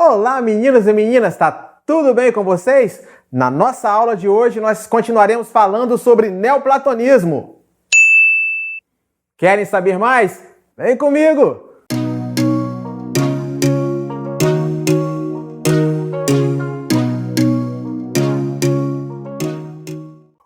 Olá, meninos e meninas, tá tudo bem com vocês? Na nossa aula de hoje, nós continuaremos falando sobre neoplatonismo. Querem saber mais? Vem comigo!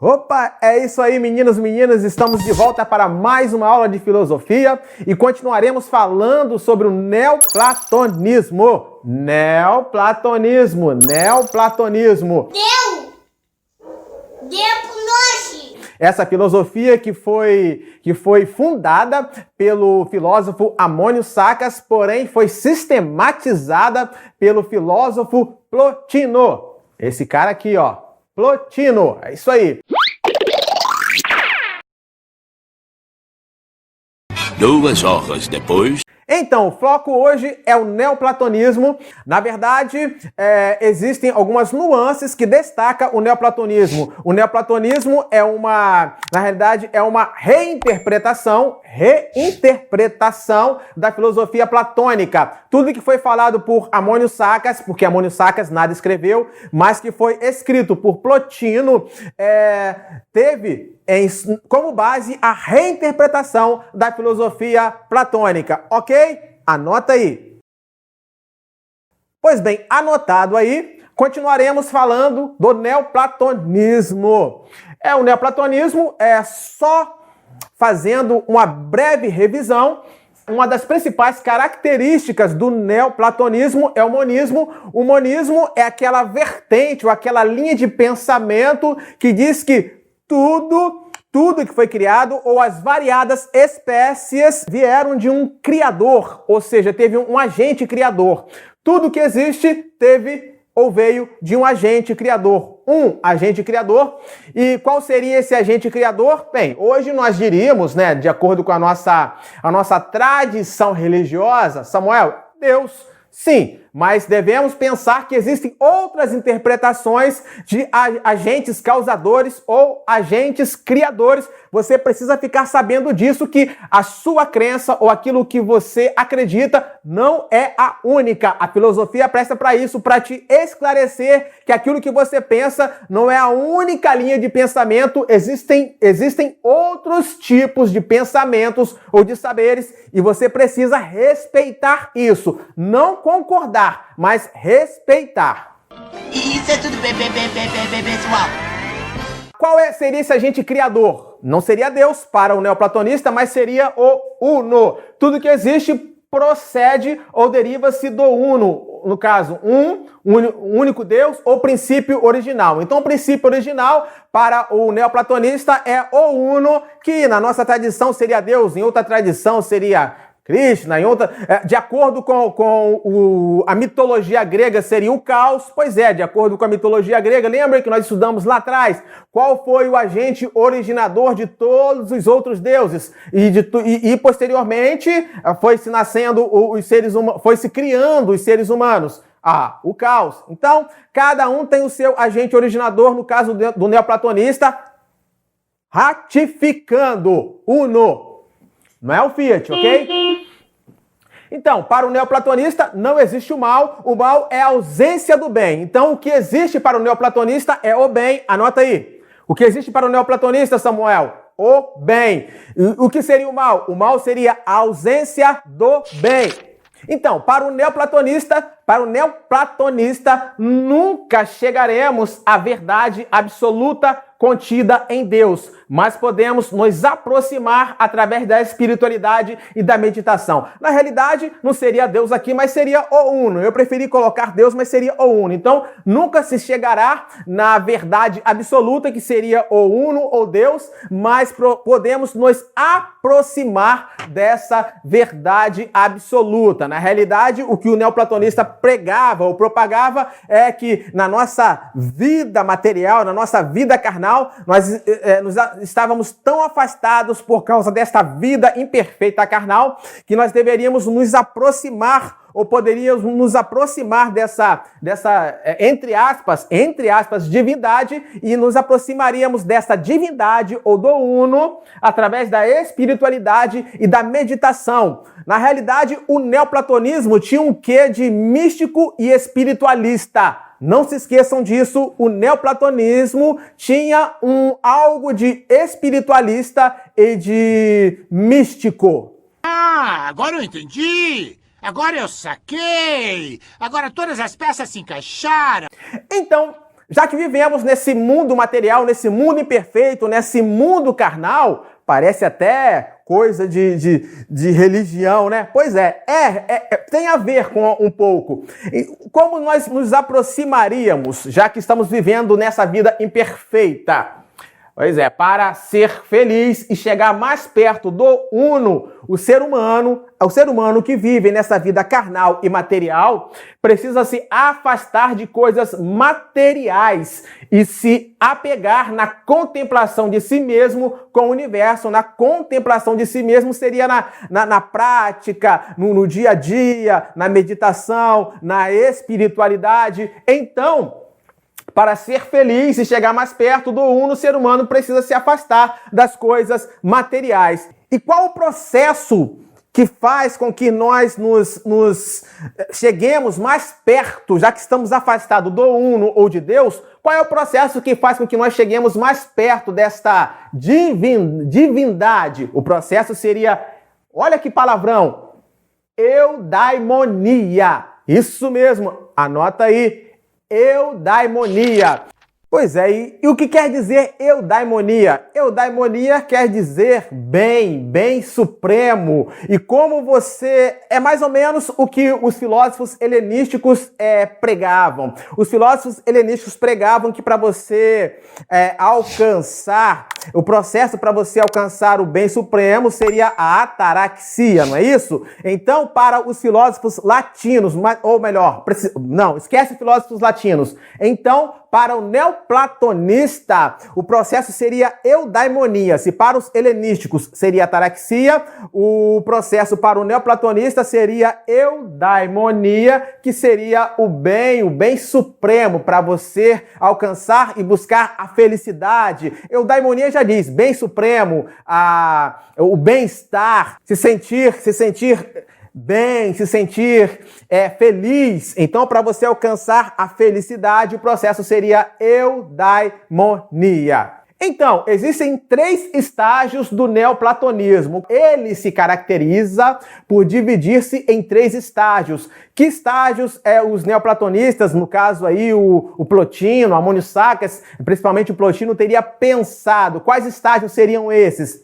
Opa, é isso aí, meninos e meninas, estamos de volta para mais uma aula de filosofia e continuaremos falando sobre o neoplatonismo. Neoplatonismo. Essa filosofia que foi fundada pelo filósofo Amônio Sacas, porém foi sistematizada pelo filósofo Plotino. Esse cara aqui, ó, Plotino, é isso aí. 2 horas depois... Então, o foco hoje é o neoplatonismo. Na verdade, existem algumas nuances que destacam o neoplatonismo. O neoplatonismo na realidade, é uma reinterpretação da filosofia platônica. Tudo que foi falado por Amônio Sacas, porque Amônio Sacas nada escreveu, mas que foi escrito por Plotino, teve como base a reinterpretação da filosofia platônica, ok? Anota aí. Pois bem, anotado aí, continuaremos falando do neoplatonismo. O neoplatonismo é só fazendo uma breve revisão. Uma das principais características do neoplatonismo é o monismo. O monismo é aquela vertente ou aquela linha de pensamento que diz que tudo que foi criado ou as variadas espécies vieram de um criador, ou seja, teve um agente criador. Tudo que existe teve ou veio de um agente criador. Um agente criador. E qual seria esse agente criador? Bem, hoje nós diríamos, né, de acordo com a nossa tradição religiosa, Samuel, Deus. Sim, mas devemos pensar que existem outras interpretações de agentes causadores ou agentes criadores. Você precisa ficar sabendo disso, que a sua crença ou aquilo que você acredita não é a única. A filosofia presta para isso, para te esclarecer que aquilo que você pensa não é a única linha de pensamento. Existem outros tipos de pensamentos ou de saberes e você precisa respeitar isso. Não concordar, mas respeitar. Isso é tudo bem, pessoal. Qual seria esse agente criador? Não seria Deus para o neoplatonista, mas seria o Uno. Tudo que existe procede ou deriva-se do Uno. No caso, um único Deus ou princípio original. Então, o princípio original para o neoplatonista é o Uno, que na nossa tradição seria Deus, em outra tradição seria Krishna, em outra, de acordo com a mitologia grega seria o caos. Pois é, de acordo com a mitologia grega, lembra que nós estudamos lá atrás qual foi o agente originador de todos os outros deuses e posteriormente foi-se nascendo os seres humanos, foi-se criando os seres humanos. O caos. Então, cada um tem o seu agente originador, no caso do neoplatonista, ratificando Uno. Não é o Fiat, ok? Então, para o neoplatonista não existe o mal é a ausência do bem. Então, o que existe para o neoplatonista é o bem. Anota aí. O que existe para o neoplatonista, Samuel? O bem. O que seria o mal? O mal seria a ausência do bem. Então, para o neoplatonista, nunca chegaremos à verdade absoluta contida em Deus, mas podemos nos aproximar através da espiritualidade e da meditação. Na realidade, não seria Deus aqui, mas seria o Uno. Eu preferi colocar Deus, mas seria o Uno. Então, nunca se chegará na verdade absoluta, que seria o Uno ou Deus, mas podemos nos aproximar dessa verdade absoluta. Na realidade, o que o neoplatonista pregava ou propagava é que na nossa vida material, na nossa vida carnal, nós estávamos tão afastados por causa desta vida imperfeita carnal que nós deveríamos nos aproximar ou poderíamos nos aproximar dessa entre aspas, divindade, e nos aproximaríamos dessa divindade ou do Uno através da espiritualidade e da meditação. Na realidade, o neoplatonismo tinha um quê de místico e espiritualista. Não se esqueçam disso, o neoplatonismo tinha algo de espiritualista e de místico. Ah, agora eu entendi! Agora eu saquei! Agora todas as peças se encaixaram! Então, já que vivemos nesse mundo material, nesse mundo imperfeito, nesse mundo carnal, parece até coisa de religião, né? Pois é, tem a ver com um pouco. Como nós nos aproximaríamos, já que estamos vivendo nessa vida imperfeita? Pois é, para ser feliz e chegar mais perto do Uno, o ser humano que vive nessa vida carnal e material, precisa se afastar de coisas materiais e se apegar na contemplação de si mesmo com o universo. Na contemplação de si mesmo seria na prática, no dia a dia, na meditação, na espiritualidade. Então, para ser feliz e chegar mais perto do Uno, o ser humano precisa se afastar das coisas materiais. E qual o processo que faz com que nós nos cheguemos mais perto, já que estamos afastados do Uno ou de Deus? Qual é o processo que faz com que nós cheguemos mais perto desta divindade? O processo seria, olha que palavrão, eudaimonia. Isso mesmo, anota aí. Eudaimonia. Pois é, e o que quer dizer eudaimonia? Eudaimonia quer dizer bem supremo. E como você... É mais ou menos o que os filósofos helenísticos pregavam. Os filósofos helenísticos pregavam que para você alcançar... O processo para você alcançar o bem supremo seria a ataraxia, não é isso? Então, para os filósofos latinos, ou melhor, não, esquece filósofos latinos. Então, para o neoplatonista, o processo seria eudaimonia. Se para os helenísticos seria ataraxia, o processo para o neoplatonista seria eudaimonia, que seria o bem supremo para você alcançar e buscar a felicidade. Eudaimonia já diz, bem supremo, o bem-estar, se sentir bem, se sentir feliz. Então, para você alcançar a felicidade, o processo seria eudaimonia. Então, existem 3 estágios do neoplatonismo. Ele se caracteriza por dividir-se em 3 estágios. Que estágios os neoplatonistas, no caso aí o Plotino, Amônio Sacas, principalmente o Plotino, teria pensado? Quais estágios seriam esses?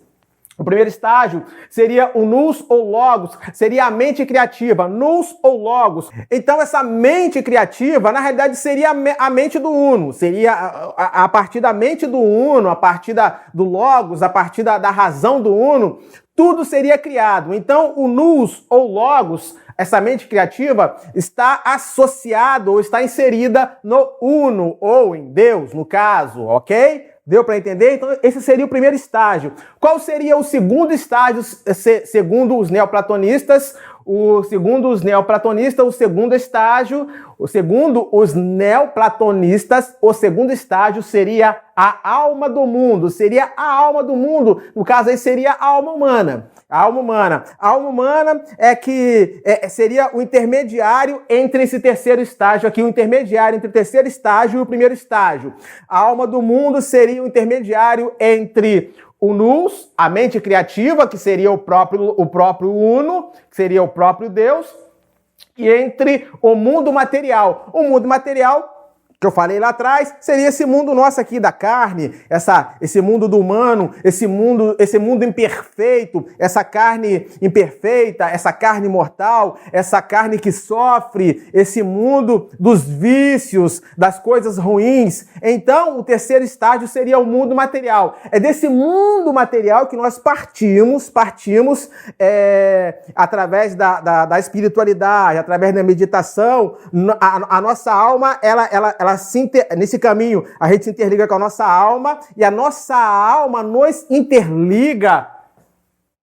O primeiro estágio seria o nous ou logos, seria a mente criativa, nous ou logos. Então essa mente criativa, na realidade, seria a mente do Uno, seria a partir da mente do Uno, a partir do logos, a partir da razão do Uno, tudo seria criado. Então o nous ou logos, essa mente criativa, está associado ou está inserida no Uno, ou em Deus, no caso, ok? Deu para entender? Então, esse seria o primeiro estágio. Qual seria o segundo estágio, segundo os neoplatonistas? Segundo os neoplatonistas, o segundo estágio, segundo os neoplatonistas, o segundo estágio seria a alma do mundo. Seria a alma do mundo. No caso aí, seria a alma humana. A alma humana. A alma humana seria o intermediário entre esse terceiro estágio aqui, o intermediário entre o terceiro estágio e o primeiro estágio. A alma do mundo seria o intermediário entre o nous, a mente criativa, que seria o próprio Uno, que seria o próprio Deus, e entre o mundo material. O mundo material, que eu falei lá atrás, seria esse mundo nosso aqui da carne, esse mundo do humano, esse mundo imperfeito, essa carne imperfeita, essa carne mortal, essa carne que sofre, esse mundo dos vícios, das coisas ruins. Então, o terceiro estágio seria o mundo material. É desse mundo material que nós partimos através da espiritualidade, através da meditação. A nossa alma, nesse caminho, a gente se interliga com a nossa alma e a nossa alma nos interliga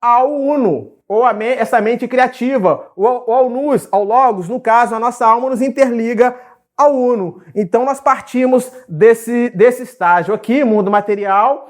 ao Uno. ou essa mente criativa, ou ao nous, ao logos, no caso, a nossa alma nos interliga ao uno. Então nós partimos desse estágio aqui, mundo material,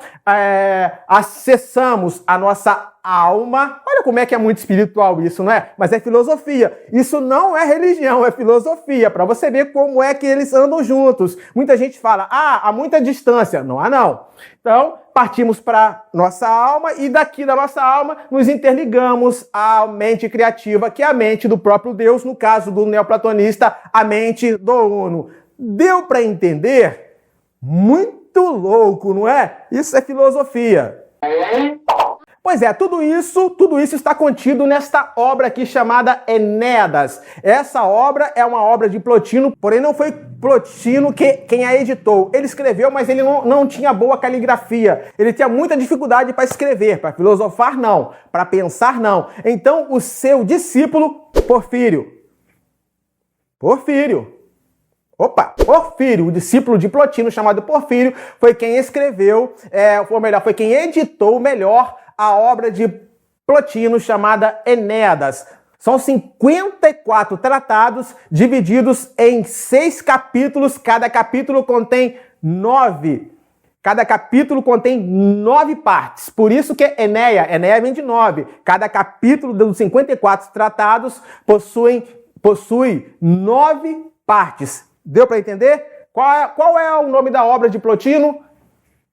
acessamos a nossa alma. Olha como é que é muito espiritual isso, não é? Mas é filosofia. Isso não é religião, é filosofia, para você ver como é que eles andam juntos. Muita gente fala, há muita distância. Não há não. Então, partimos para nossa alma e daqui da nossa alma nos interligamos à mente criativa, que é a mente do próprio Deus, no caso do neoplatonista, a mente do uno. Deu para entender? Muito louco, não é? Isso é filosofia. Pois é, tudo isso está contido nesta obra aqui chamada Enéadas. Essa obra é uma obra de Plotino, porém não foi Plotino quem a editou. Ele escreveu, mas ele não tinha boa caligrafia. Ele tinha muita dificuldade para escrever, para filosofar não, para pensar não. Então o seu discípulo, Porfírio, o discípulo de Plotino chamado Porfírio, foi quem escreveu, foi quem editou melhor a obra de Plotino chamada Enéadas. São 54 tratados divididos em 6 capítulos. Cada capítulo contém 9. Cada capítulo contém 9 partes. Por isso que Enéia vem de 9. Cada capítulo dos 54 tratados possui 9 partes. Deu para entender? Qual é o nome da obra de Plotino?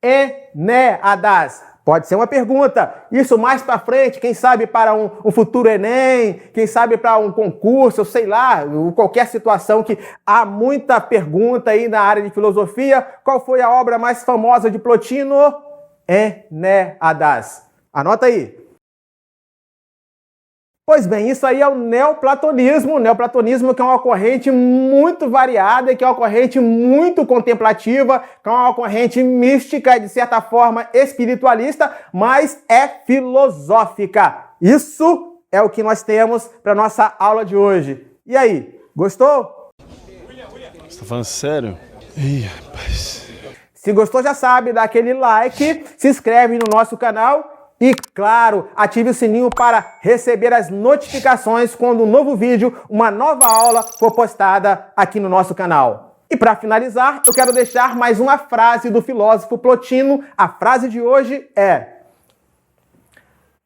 Enéadas. Pode ser uma pergunta. Isso mais para frente, quem sabe para um futuro Enem, quem sabe para um concurso, eu sei lá, qualquer situação que há muita pergunta aí na área de filosofia. Qual foi a obra mais famosa de Plotino? Enéadas. Anota aí. Pois bem, isso aí é o neoplatonismo. O neoplatonismo que é uma corrente muito variada, que é uma corrente muito contemplativa, que é uma corrente mística, de certa forma espiritualista, mas é filosófica. Isso é o que nós temos para nossa aula de hoje. E aí, gostou? Você tá falando sério? Ih, rapaz. Se gostou, já sabe, dá aquele like, se inscreve no nosso canal. E, claro, ative o sininho para receber as notificações quando um novo vídeo, uma nova aula for postada aqui no nosso canal. E para finalizar, eu quero deixar mais uma frase do filósofo Plotino. A frase de hoje é: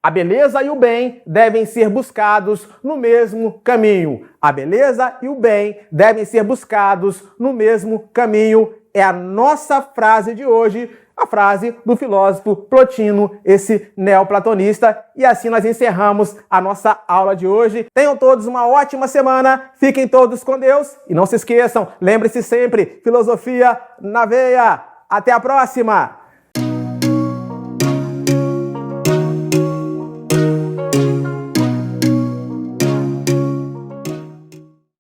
a beleza e o bem devem ser buscados no mesmo caminho. A beleza e o bem devem ser buscados no mesmo caminho. É a nossa frase de hoje. A frase do filósofo Plotino, esse neoplatonista. E assim nós encerramos a nossa aula de hoje. Tenham todos uma ótima semana, fiquem todos com Deus e não se esqueçam, lembre-se sempre, filosofia na veia. Até a próxima!